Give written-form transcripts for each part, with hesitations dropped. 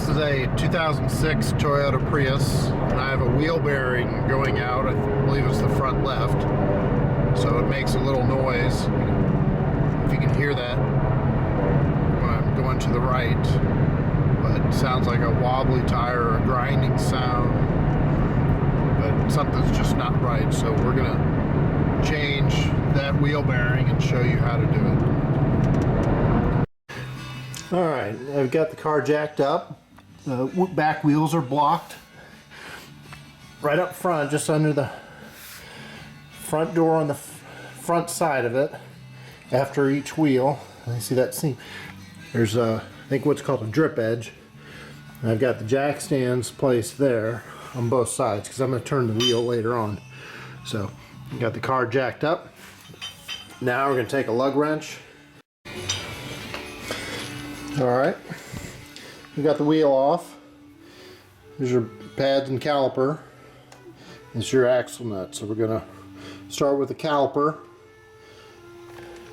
This is a 2006 Toyota Prius, and I have a wheel bearing going out. I believe it's the front left, so it makes a little noise. If you can hear that when I'm going to the right, but it sounds like a wobbly tire or a grinding sound, but something's just not right. So we're gonna change that wheel bearing and show you how to do it. All right, I've got the car jacked up. The back wheels are blocked right up front, just under the front door on the front side of it. After each wheel, I see that seam. There's I think what's called a drip edge. And I've got the jack stands placed there on both sides because I'm going to turn the wheel later on. So we got the car jacked up. Now we're going to take a lug wrench. Alright, we got the wheel off. There's your pads and caliper. This is your axle nut. So we're going to start with the caliper.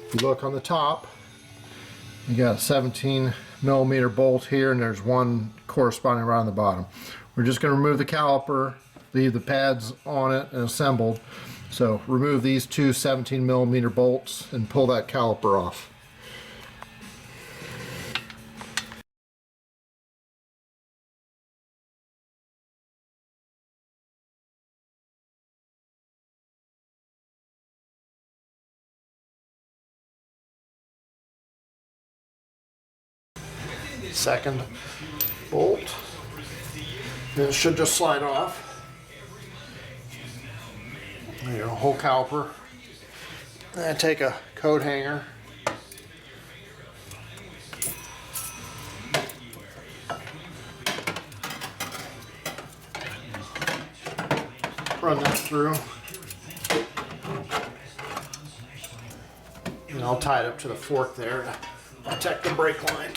If you look on the top, you got a 17mm bolt here, and there's one corresponding right on the bottom. We're just going to remove the caliper, leave the pads on it and assembled. So remove these two 17mm bolts and pull that caliper off. Second bolt, and it should just slide off. There you go, whole caliper. And take a coat hanger, run that through, and I'll tie it up to the fork there to protect the brake line.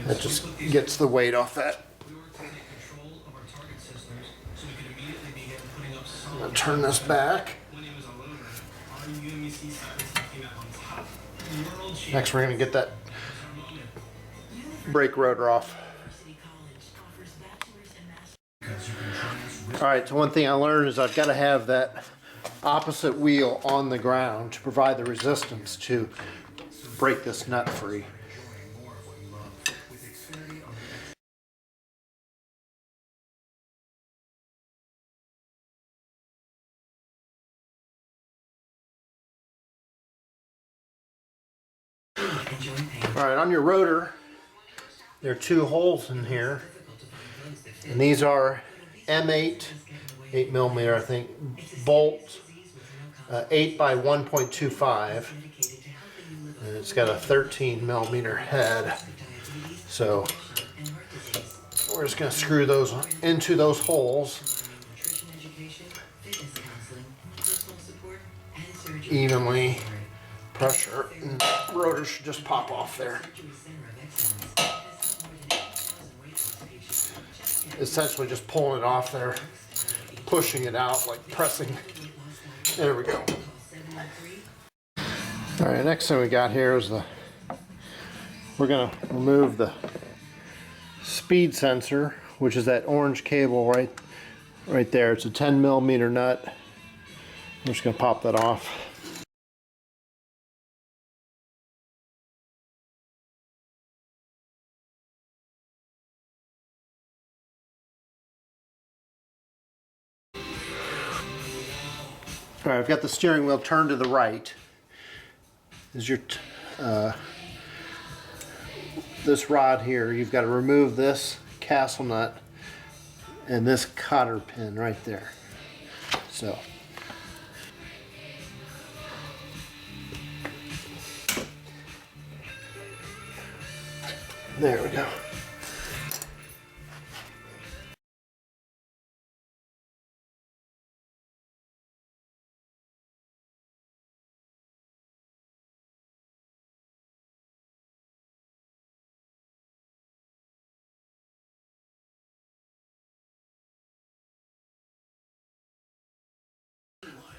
That just gets the weight off that. I'm going to turn this back. Next we're going to get that brake rotor off. Alright, so one thing I learned is I've got to have that opposite wheel on the ground to provide the resistance to break this nut free. Alright, on your rotor, there are two holes in here, and these are M8, 8mm I think, bolt, 8 by 1.25, and it's got a 13mm head. So we're just going to screw those into those holes evenly. Pressure, and the rotor should just pop off there. Essentially just pulling it off there, pushing it out, like pressing. There we go. Alright, next thing we got here is we're going to remove the speed sensor, which is that orange cable right there. It's a 10mm nut. I'm just going to pop that off. Alright, I've got the steering wheel turned to the right. This is your this rod here. You've got to remove this castle nut and this cotter pin right there. So there we go.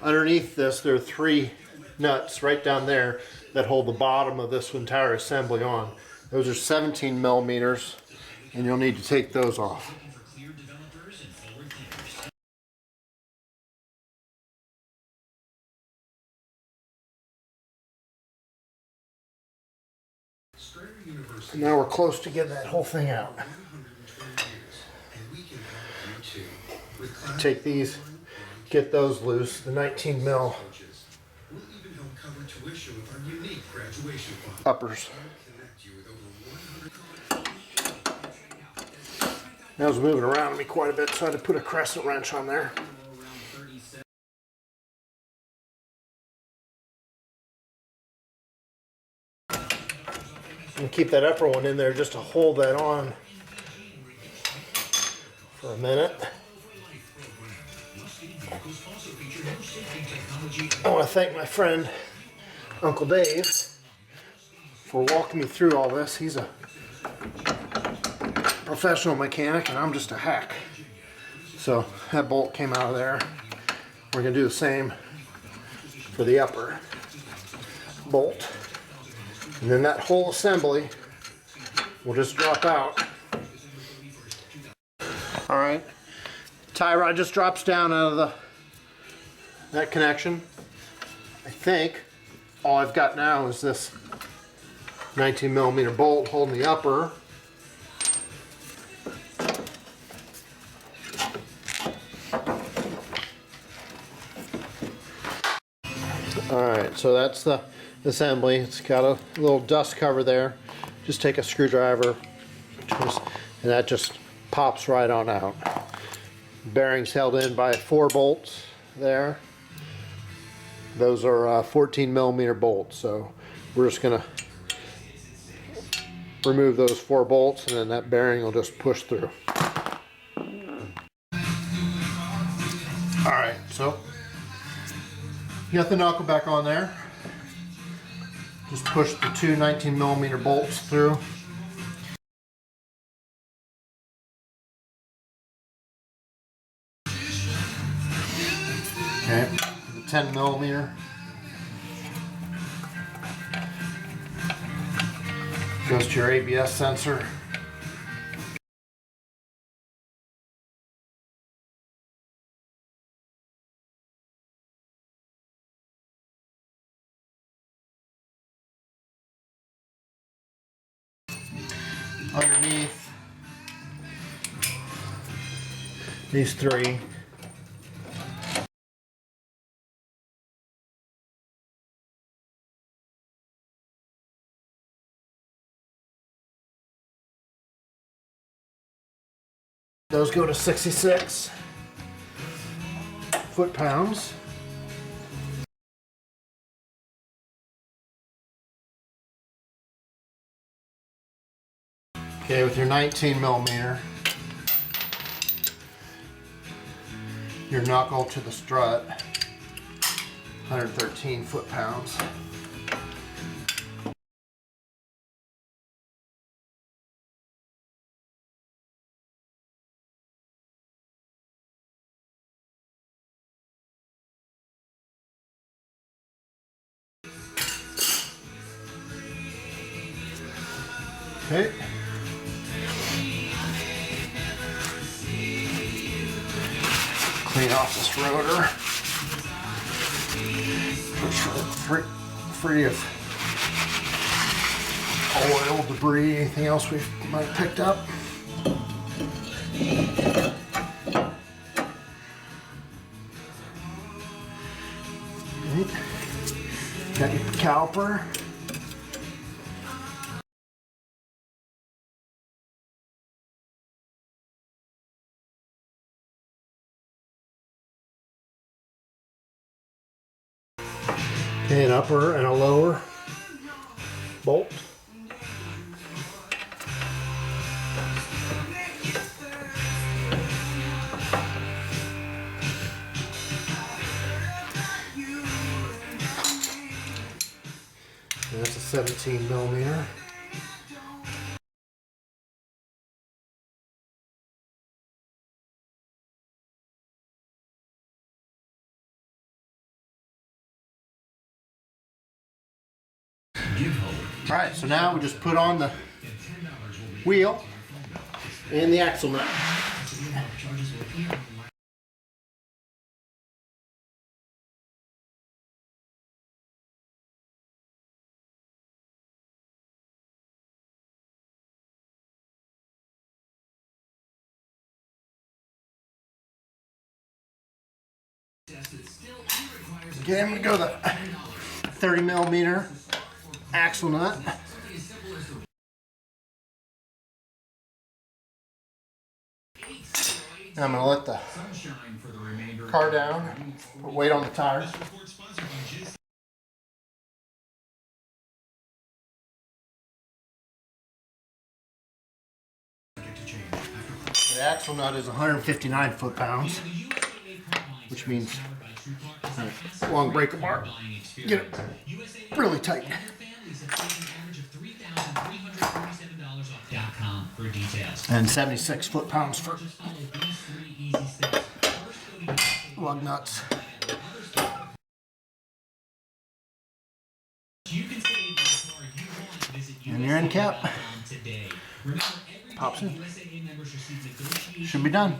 Underneath this, there are 3 nuts right down there that hold the bottom of this entire assembly on. Those are 17 millimeters, and you'll need to take those off. And now we're close to getting that whole thing out. Take these, get those loose, the 19 mil uppers. That was moving around me quite a bit, so I had to put a crescent wrench on there. And keep that upper one in there just to hold that on for a minute. I want to thank my friend Uncle Dave for walking me through all this. He's a professional mechanic and I'm just a hack. So that bolt came out of there. We're going to do the same for the upper bolt. And then that whole assembly will just drop out. Alright, tie rod just drops down out of that connection. I think all I've got now is this 19 millimeter bolt holding the upper. Alright, so that's the assembly. It's got a little dust cover there. Just take a screwdriver and that just pops right on out. Bearings held in by 4 bolts there. Those are 14 millimeter bolts, so we're just gonna remove those 4 bolts and then that bearing will just push through. Alright, so you got the knuckle back on there. Just push the 2 19 millimeter bolts through. Okay, the 10 millimeter goes to your ABS sensor. Underneath these 3. Those go to 66 foot-pounds. Okay, with your 19 millimeter, your knuckle to the strut, 113 foot-pounds. Okay. Clean off this rotor. Free of oil, debris, anything else we might have picked up. Okay. Got your caliper. Okay, an upper and a lower bolt. And that's a 17 millimeter. Alright, so now we just put on the wheel and the axle nut. Okay, I'm going to go the 30 millimeter axle nut. And I'm going to let the car down, put weight on the tires. The axle nut is 159 foot-pounds, which means long breaker bar. Get it really tight. And 76 foot-pounds for lug nuts. And your end cap pops in. Should be done.